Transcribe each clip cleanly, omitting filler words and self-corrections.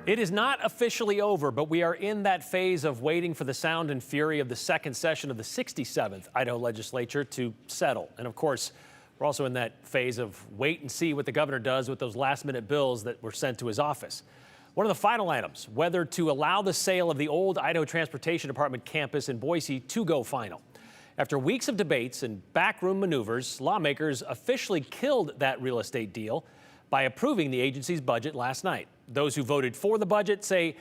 It is not officially over, but we are in that phase of waiting for the sound and fury of the second session of the 67th Idaho legislature to settle. And of course, we're also in that phase of wait and see what the governor does with those last-minute bills that were sent to his office. One of the final items, whether to allow the sale of the old Idaho Transportation Department campus in Boise to go final. After weeks of debates and backroom maneuvers, lawmakers officially killed that real estate deal by approving the agency's budget last night. Those who voted for the budget say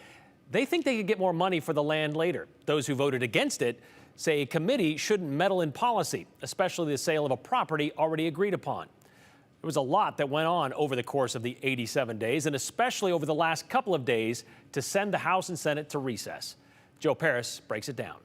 they think they could get more money for the land later. Those who voted against it say a committee shouldn't meddle in policy, especially the sale of a property already agreed upon. There was a lot that went on over the course of the 87 days, and especially over the last couple of days to send the House and Senate to recess. Joe Paris breaks it down.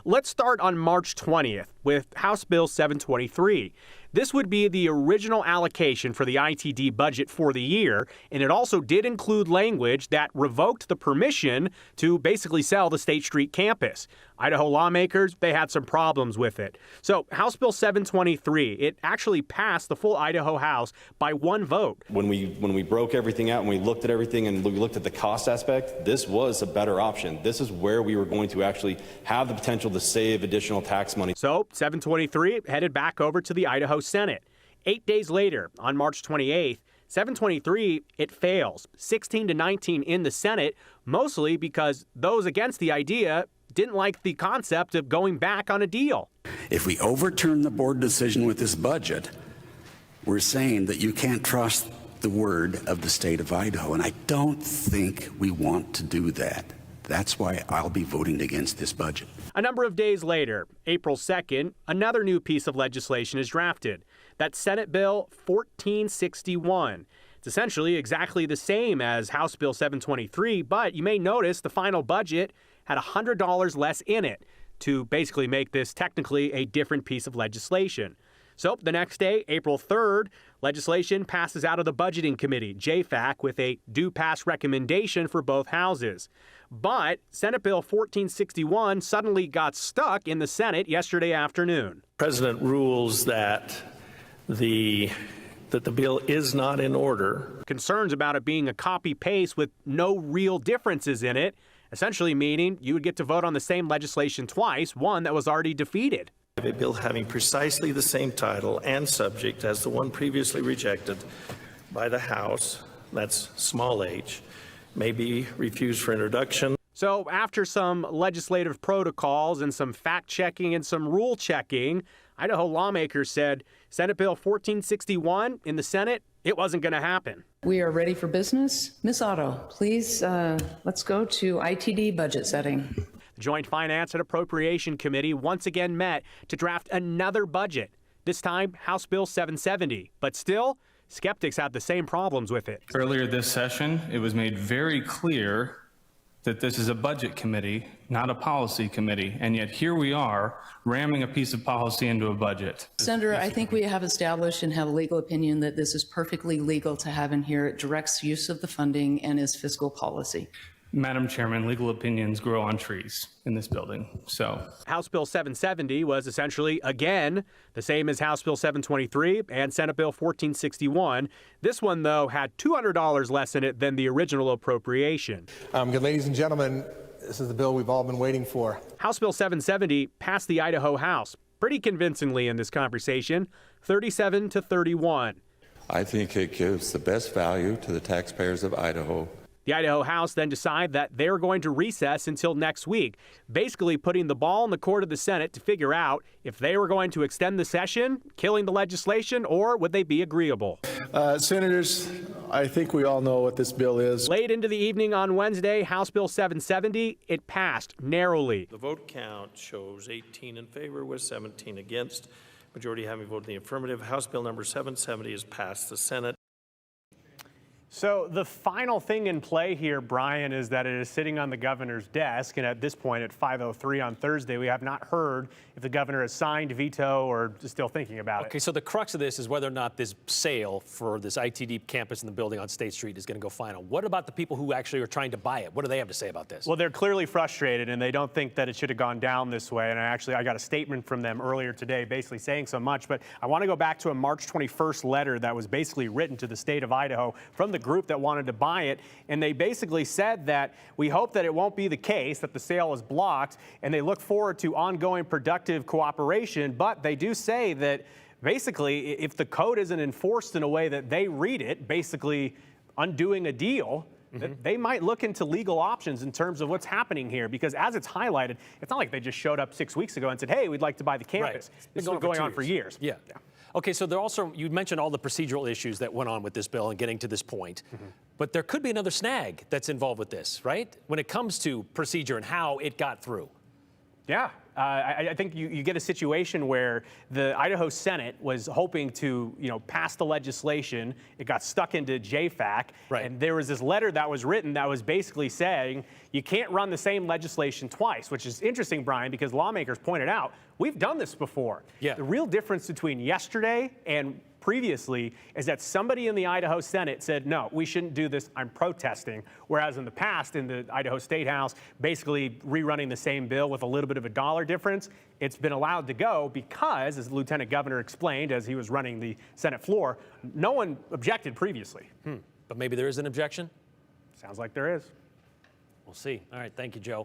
Let's start on March 20th with House Bill 723. This would be the original allocation for the ITD budget for the year, and it also did include language that revoked the permission to basically sell the State Street campus. Idaho lawmakers, they had some problems with it. So House Bill 723, it actually passed the full Idaho House by one vote. When we broke everything out and we looked at everything and we looked at the cost aspect, this was a better option. This is where we were going to actually have the potential to save additional tax money. So 723 headed back over to the Idaho Senate. 8 days later, on March 28th, 723, it fails, 16-19 in the Senate, mostly because those against the idea didn't like the concept of going back on a deal. If we overturn the board decision with this budget, we're saying that you can't trust the word of the state of Idaho, and I don't think we want to do that. That's why I'll be voting against this budget. A number of days later, April 2nd, another new piece of legislation is drafted. That's Senate Bill 1461. It's essentially exactly the same as House Bill 723, but you may notice the final budget had $100 less in it to basically make this technically a different piece of legislation. So the next day, April 3rd, legislation passes out of the Budgeting Committee, JFAC, with a do-pass recommendation for both houses. But Senate Bill 1461 suddenly got stuck in the Senate yesterday afternoon. President rules that the bill is not in order. Concerns about it being a copy-paste with no real differences in it, essentially meaning you would get to vote on the same legislation twice, one that was already defeated. A bill having precisely the same title and subject as the one previously rejected by the House, that's small h, may be refused for introduction. So after some legislative protocols and some fact-checking and some rule-checking, Idaho lawmakers said Senate Bill 1461 in the Senate, it wasn't going to happen. We are ready for business. Ms. Otto, please, let's go to ITD budget setting. The Joint Finance and Appropriation Committee once again met to draft another budget, this time House Bill 770. But still, skeptics had the same problems with it. Earlier this session, it was made very clear that this is a budget committee, not a policy committee, and yet here we are ramming a piece of policy into a budget. Senator, I think we have established and have a legal opinion that this is perfectly legal to have in here. It directs use of the funding and is fiscal policy. Madam Chairman, legal opinions grow on trees in this building. So House Bill 770 was essentially, again, the same as House Bill 723 and Senate Bill 1461. This one, though, had $200 less in it than the original appropriation. Good, ladies and gentlemen, this is the bill we've all been waiting for. House Bill 770 passed the Idaho House pretty convincingly in this conversation, 37-31. I think it gives the best value to the taxpayers of Idaho. The Idaho House then decided that they're going to recess until next week, basically putting the ball in the court of the Senate to figure out if they were going to extend the session, killing the legislation, or would they be agreeable. Senators, I think we all know what this bill is. Late into the evening on Wednesday, House Bill 770, it passed narrowly. The vote count shows 18 in favor with 17 against. Majority having voted in the affirmative. House Bill number 770 is passed the Senate. So the final thing in play here, Brian, is that it is sitting on the governor's desk. And at this point, at 5:03 on Thursday, we have not heard if the governor has signed, veto, or is still thinking about it. Okay, so the crux of this is whether or not this sale for this ITD campus in the building on State Street is going to go final. What about the people who actually are trying to buy it? What do they have to say about this? Well, they're clearly frustrated, and they don't think that it should have gone down this way. And I got a statement from them earlier today basically saying so much. But I want to go back to a March 21st letter that was basically written to the state of Idaho from the the group that wanted to buy it, and they basically said that we hope that it won't be the case that the sale is blocked, and they look forward to ongoing productive cooperation. But they do say that basically, if the code isn't enforced in a way that they read it, basically undoing a deal, that they might look into legal options in terms of what's happening here. Because as it's highlighted, it's not like they just showed up 6 weeks ago and said, hey, we'd like to buy the campus. Right. This has been going on for years. Yeah. Okay, so there also, you mentioned all the procedural issues that went on with this bill and getting to this point. But there could be another snag that's involved with this, right? When it comes to procedure and how it got through. Yeah, I think you get a situation where the Idaho Senate was hoping to, pass the legislation. It got stuck into JFAC, Right. and there was this letter that was written that was basically saying you can't run the same legislation twice, which is interesting, Brian, because lawmakers pointed out we've done this before. Yeah. The real difference between yesterday and previously is that somebody in the Idaho Senate said, no, we shouldn't do this, I'm protesting. Whereas in the past, in the Idaho State House, basically rerunning the same bill with a little bit of a dollar difference, it's been allowed to go because, as the Lieutenant Governor explained as he was running the Senate floor, no one objected previously. But maybe there is an objection? Sounds like there is. We'll see. All right, thank you, Joe.